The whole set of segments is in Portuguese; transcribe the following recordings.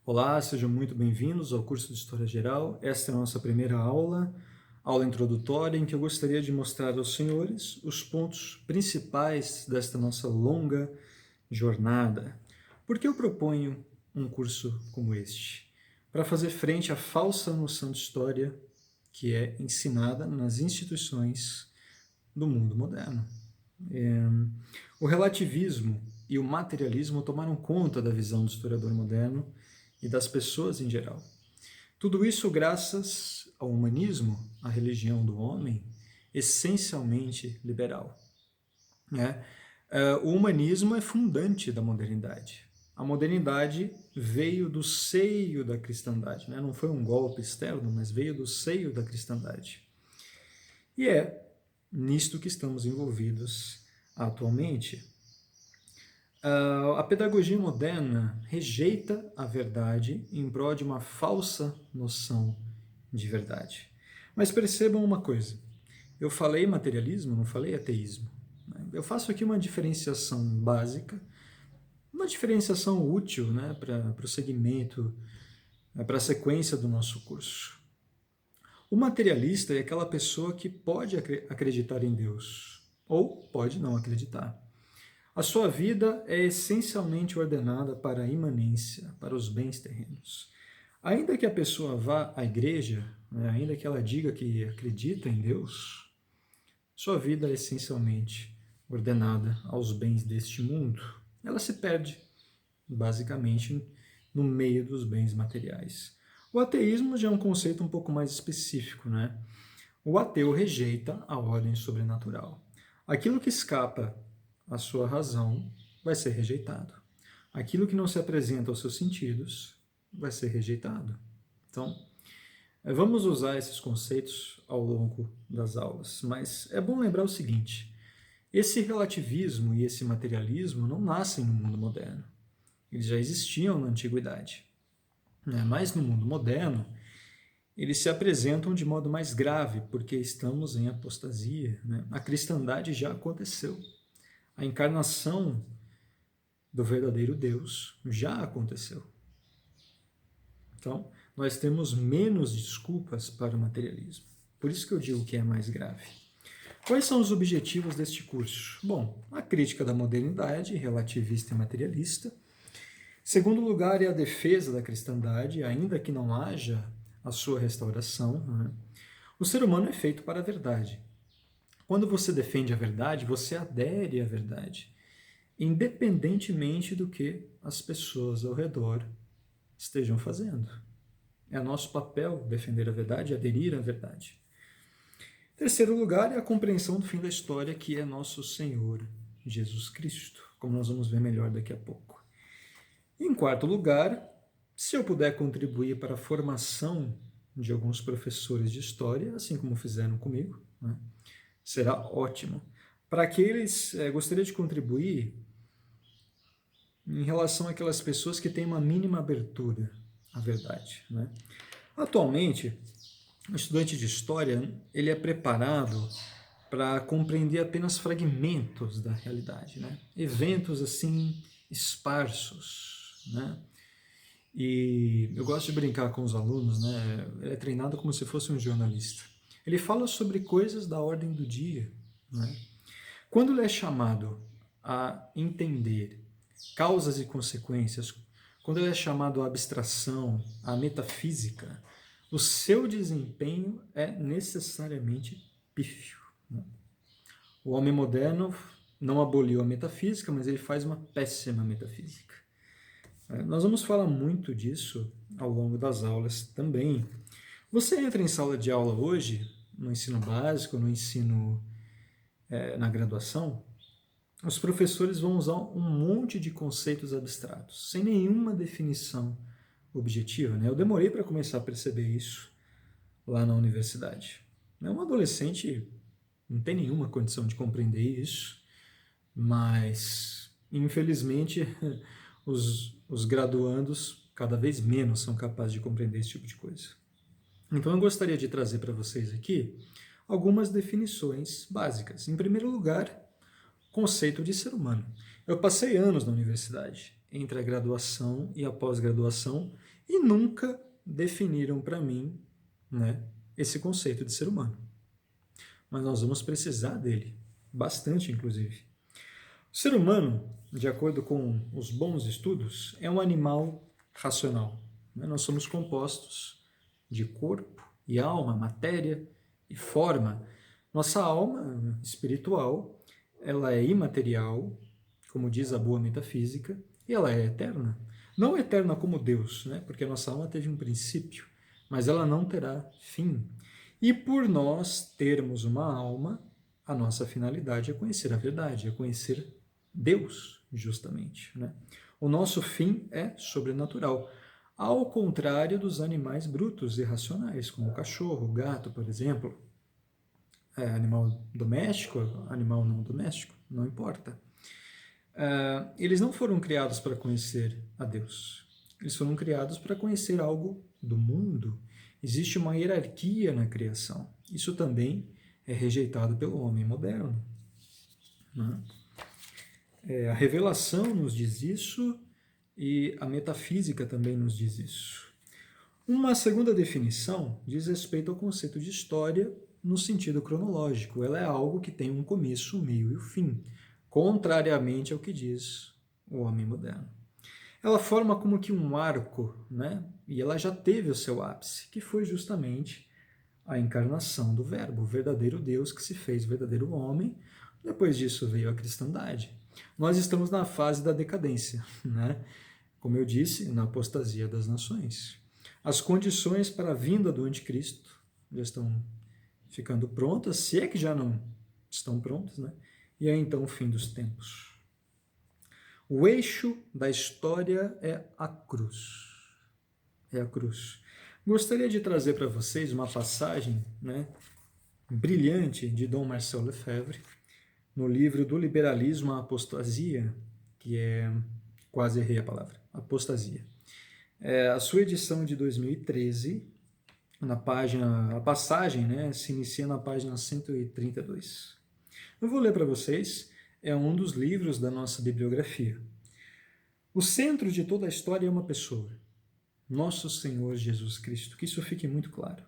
Olá, sejam muito bem-vindos ao curso de História Geral. Esta é a nossa primeira aula introdutória, em que eu gostaria de mostrar aos senhores os pontos principais desta nossa longa jornada. Por que eu proponho um curso como este? Para fazer frente à falsa noção de história que é ensinada nas instituições do mundo moderno. O relativismo e o materialismo tomaram conta da visão do historiador moderno e das pessoas em geral. Tudo isso graças ao humanismo, a religião do homem, essencialmente liberal. O humanismo é fundante da modernidade. A modernidade veio do seio da cristandade, não foi um golpe externo, mas veio do seio da cristandade. E é nisto que estamos envolvidos atualmente. A pedagogia moderna rejeita a verdade em prol de uma falsa noção de verdade. Mas percebam uma coisa, eu falei materialismo, não falei ateísmo. Eu faço aqui uma diferenciação básica, uma diferenciação útil para o segmento, para a sequência do nosso curso. O materialista é aquela pessoa que pode acreditar em Deus, ou pode não acreditar. A sua vida é essencialmente ordenada para a imanência, para os bens terrenos. Ainda que a pessoa vá à igreja, ainda que ela diga que acredita em Deus, sua vida é essencialmente ordenada aos bens deste mundo. Ela se perde, basicamente, no meio dos bens materiais. O ateísmo já é um conceito um pouco mais específico, O ateu rejeita a ordem sobrenatural. Aquilo que escapa à sua razão vai ser rejeitado. Aquilo que não se apresenta aos seus sentidos vai ser rejeitado. Então, vamos usar esses conceitos ao longo das aulas, mas é bom lembrar o seguinte: esse relativismo e esse materialismo não nascem no mundo moderno. Eles já existiam na antiguidade. Mas no mundo moderno, eles se apresentam de modo mais grave, porque estamos em apostasia. A cristandade já aconteceu. A encarnação do verdadeiro Deus já aconteceu. Então, nós temos menos desculpas para o materialismo. Por isso que eu digo que é mais grave. Quais são os objetivos deste curso? Bom, a crítica da modernidade, relativista e materialista. Segundo lugar é a defesa da cristandade, ainda que não haja a sua restauração. O ser humano é feito para a verdade. Quando você defende a verdade, você adere à verdade, independentemente do que as pessoas ao redor estejam fazendo. É nosso papel defender a verdade e aderir à verdade. Terceiro lugar é a compreensão do fim da história, que é nosso Senhor Jesus Cristo, como nós vamos ver melhor daqui a pouco. Em quarto lugar, se eu puder contribuir para a formação de alguns professores de história, assim como fizeram comigo, será ótimo. Para aqueles, gostaria de contribuir em relação àquelas pessoas que têm uma mínima abertura à verdade. Atualmente, o estudante de história ele é preparado para compreender apenas fragmentos da realidade, eventos assim esparsos. E eu gosto de brincar com os alunos, Ele é treinado como se fosse um jornalista. Ele fala sobre coisas da ordem do dia. Quando ele é chamado a entender causas e consequências, quando ele é chamado à abstração, à metafísica, o seu desempenho é necessariamente pífio. O homem moderno não aboliu a metafísica, mas ele faz uma péssima metafísica. Nós vamos falar muito disso ao longo das aulas também. Você entra em sala de aula hoje, no ensino básico, no ensino na graduação, os professores vão usar um monte de conceitos abstratos, sem nenhuma definição objetiva. Eu demorei para começar a perceber isso lá na universidade. Um adolescente não tem nenhuma condição de compreender isso, mas, infelizmente, os graduandos cada vez menos são capazes de compreender esse tipo de coisa. Então eu gostaria de trazer para vocês aqui algumas definições básicas. Em primeiro lugar, conceito de ser humano. Eu passei anos na universidade, entre a graduação e a pós-graduação, e nunca definiram para mim, né, esse conceito de ser humano. Mas nós vamos precisar dele, bastante inclusive. O ser humano, de acordo com os bons estudos, é um animal racional. Nós somos compostos de corpo e alma, matéria e forma. Nossa alma espiritual, ela é imaterial, como diz a boa metafísica, e ela é eterna. Não eterna como Deus, né? Porque a nossa alma teve um princípio, mas ela não terá fim. E por nós termos uma alma, a nossa finalidade é conhecer a verdade, é conhecer Deus, justamente, né? O nosso fim é sobrenatural, ao contrário dos animais brutos e racionais, como o cachorro, o gato, por exemplo. Animal doméstico, animal não doméstico, não importa. Eles não foram criados para conhecer a Deus. Eles foram criados para conhecer algo do mundo. Existe uma hierarquia na criação. Isso também é rejeitado pelo homem moderno, né? A revelação nos diz isso e a metafísica também nos diz isso. Uma segunda definição diz respeito ao conceito de história no sentido cronológico. Ela é algo que tem um começo, um meio e um fim, contrariamente ao que diz o homem moderno. Ela forma como que um arco, né? E ela já teve o seu ápice, que foi justamente a encarnação do Verbo, o verdadeiro Deus que se fez verdadeiro homem. Depois disso veio a cristandade. Nós estamos na fase da decadência, né? Como eu disse, na apostasia das nações. As condições para a vinda do anticristo já estão ficando prontas, se é que já não estão prontas, né? E é então o fim dos tempos. O eixo da história é a cruz. É a cruz. Gostaria de trazer para vocês uma passagem, né, brilhante de Dom Marcel Lefebvre, no livro Do Liberalismo à Apostasia, que é, quase errei a palavra, apostasia. A sua edição de 2013, a passagem, né, se inicia na página 132. Eu vou ler para vocês, é um dos livros da nossa bibliografia. O centro de toda a história é uma pessoa, nosso Senhor Jesus Cristo, que isso fique muito claro.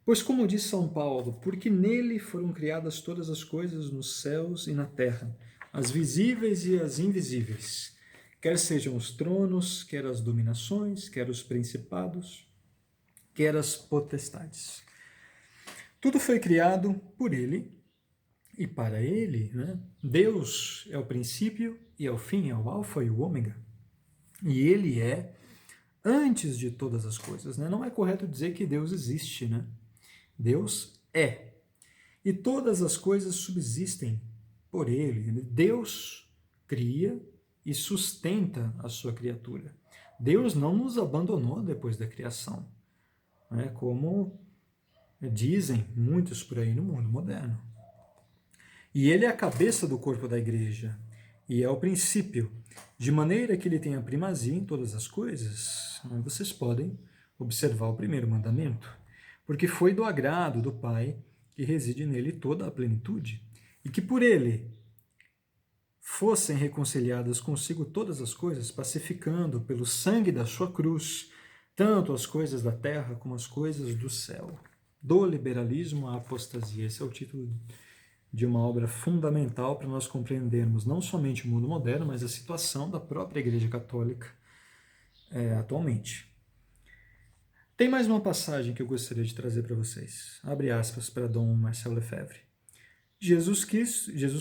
Pois como diz São Paulo, porque nele foram criadas todas as coisas nos céus e na terra, as visíveis e as invisíveis, quer sejam os tronos, quer as dominações, quer os principados, quer as potestades. Tudo foi criado por ele e para ele, né? Deus é o princípio e é o fim, é o alfa e o ômega. E ele é antes de todas as coisas, né? Não é correto dizer que Deus existe, né? Deus é. E todas as coisas subsistem por ele. Deus cria e sustenta a sua criatura. Deus não nos abandonou depois da criação, né? Como dizem muitos por aí no mundo moderno. E ele é a cabeça do corpo da igreja e é o princípio, de maneira que ele tem a primazia em todas as coisas. Vocês podem observar o primeiro mandamento. Porque foi do agrado do Pai que reside nele toda a plenitude, e que por ele fossem reconciliadas consigo todas as coisas, pacificando pelo sangue da sua cruz, tanto as coisas da terra como as coisas do céu. Do liberalismo à apostasia. Esse é o título de uma obra fundamental para nós compreendermos não somente o mundo moderno, mas a situação da própria Igreja Católica atualmente. Tem mais uma passagem que eu gostaria de trazer para vocês. Abre aspas para Dom Marcel Lefebvre. Jesus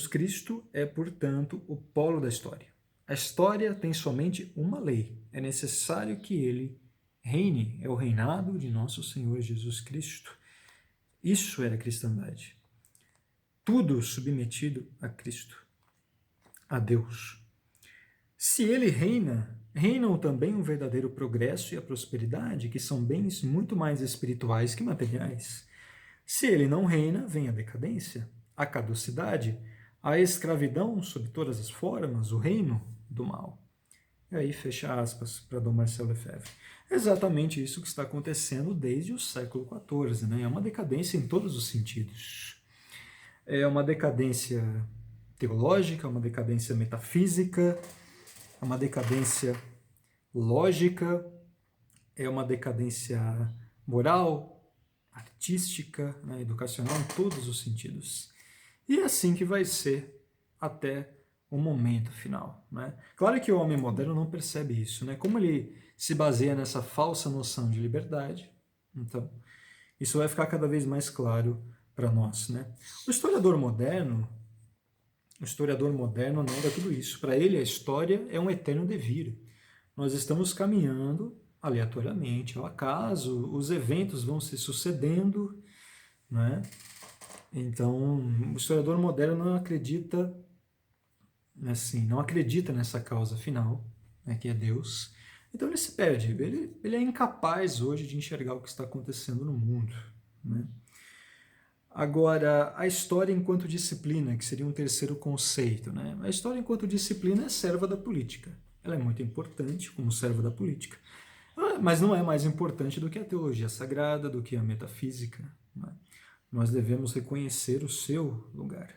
Cristo é, portanto, o polo da história. A história tem somente uma lei. É necessário que ele reine. É o reinado de nosso Senhor Jesus Cristo. Isso é a cristandade. Tudo submetido a Cristo, a Deus. Se ele reina, reinam também o verdadeiro progresso e a prosperidade, que são bens muito mais espirituais que materiais. Se ele não reina, vem a decadência, a caducidade, a escravidão sob todas as formas, o reino do mal. E aí fecha aspas para Dom Marcel Lefebvre. É exatamente isso que está acontecendo desde o século XIV, né? É uma decadência em todos os sentidos. É uma decadência teológica, uma decadência metafísica, é uma decadência lógica, é uma decadência moral, artística, né, educacional, em todos os sentidos. E é assim que vai ser até o momento final. Né? Claro que o homem moderno não percebe isso. Né? Como ele se baseia nessa falsa noção de liberdade, então isso vai ficar cada vez mais claro para nós. Né? O historiador moderno nega tudo isso. Para ele, a história é um eterno devir. Nós estamos caminhando aleatoriamente, ao acaso, os eventos vão se sucedendo, né? Então, o historiador moderno não acredita assim, não acredita nessa causa final, né, que é Deus. Então ele se perde, ele é incapaz hoje de enxergar o que está acontecendo no mundo. Né? Agora, a história enquanto disciplina, que seria um terceiro conceito. Né? A história enquanto disciplina é serva da política. Ela é muito importante como serva da política, mas não é mais importante do que a teologia sagrada, do que a metafísica. Né? Nós devemos reconhecer o seu lugar.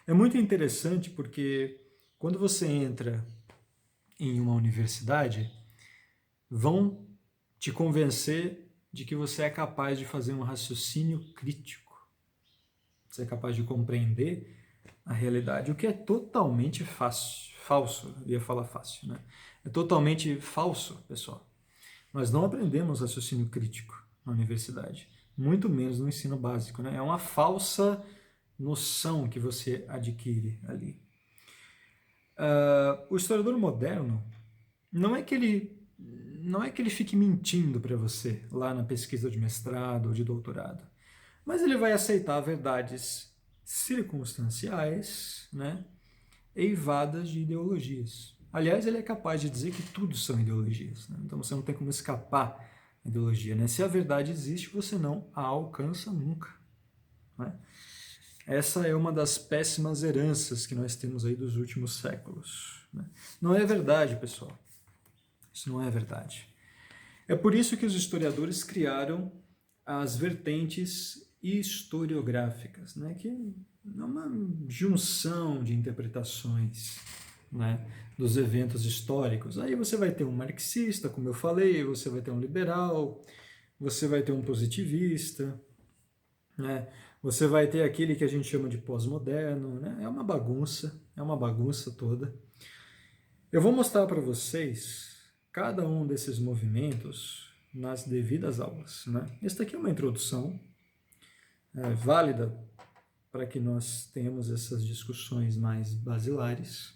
É muito interessante porque quando você entra em uma universidade, vão te convencer de que você é capaz de fazer um raciocínio crítico. Você é capaz de compreender a realidade, o que é totalmente falso. Eu ia falar fácil, né? É totalmente falso, pessoal. Nós não aprendemos raciocínio crítico na universidade, muito menos no ensino básico, né? É uma falsa noção que você adquire ali. O historiador moderno não é que ele fique mentindo para você lá na pesquisa de mestrado ou de doutorado, mas ele vai aceitar verdades circunstanciais, né, eivadas de ideologias. Aliás, ele é capaz de dizer que tudo são ideologias, né? Então você não tem como escapar da ideologia, né? Se a verdade existe, você não a alcança nunca, né? Essa é uma das péssimas heranças que nós temos aí dos últimos séculos, né? Não é verdade, pessoal. Isso não é verdade. É por isso que os historiadores criaram as vertentes historiográficas, né? Que é uma junção de interpretações, né, dos eventos históricos. Aí você vai ter um marxista, como eu falei, você vai ter um liberal, você vai ter um positivista, né? Você vai ter aquele que a gente chama de pós-moderno, né? É uma bagunça toda. Eu vou mostrar para vocês cada um desses movimentos nas devidas aulas, né? Esta aqui é uma introdução válida para que nós tenhamos essas discussões mais basilares.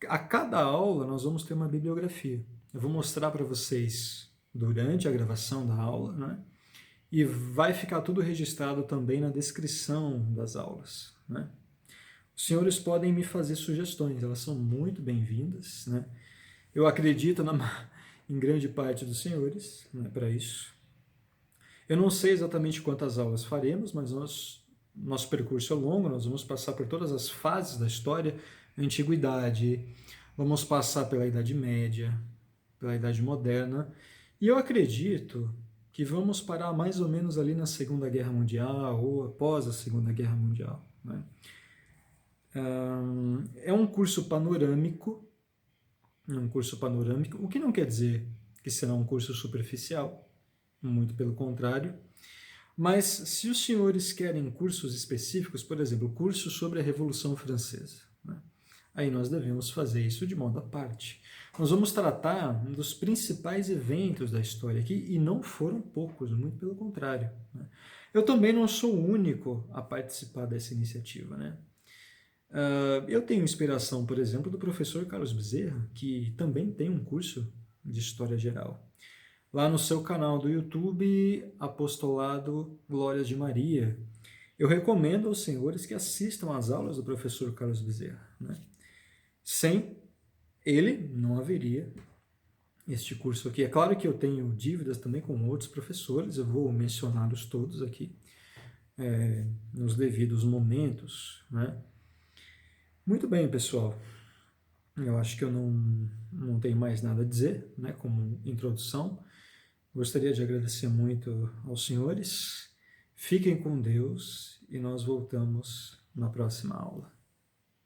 A cada aula nós vamos ter uma bibliografia. Eu vou mostrar para vocês durante a gravação da aula, né? E vai ficar tudo registrado também na descrição das aulas, né? Os senhores podem me fazer sugestões, elas são muito bem-vindas, né? Eu acredito em grande parte dos senhores, né, para isso. Eu não sei exatamente quantas aulas faremos, mas nosso percurso é longo, nós vamos passar por todas as fases da história, a Antiguidade, vamos passar pela Idade Média, pela Idade Moderna, e eu acredito que vamos parar mais ou menos ali na Segunda Guerra Mundial ou após a Segunda Guerra Mundial, né? É um curso panorâmico, o que não quer dizer que será um curso superficial, muito pelo contrário. Mas se os senhores querem cursos específicos, por exemplo, curso sobre a Revolução Francesa, né, aí nós devemos fazer isso de modo à parte. Nós vamos tratar dos principais eventos da história aqui, e não foram poucos, muito pelo contrário, né. Eu também não sou o único a participar dessa iniciativa, né? Eu tenho inspiração, por exemplo, do professor Carlos Bezerra, que também tem um curso de História Geral. Lá no seu canal do YouTube, Apostolado Glórias de Maria. Eu recomendo aos senhores que assistam às aulas do professor Carlos Bezerra, né? Sem ele, não haveria este curso aqui. É claro que eu tenho dívidas também com outros professores, eu vou mencioná-los todos aqui, nos devidos momentos, né? Muito bem, pessoal. Eu acho que eu não tenho mais nada a dizer, né, como introdução. Gostaria de agradecer muito aos senhores. Fiquem com Deus e nós voltamos na próxima aula.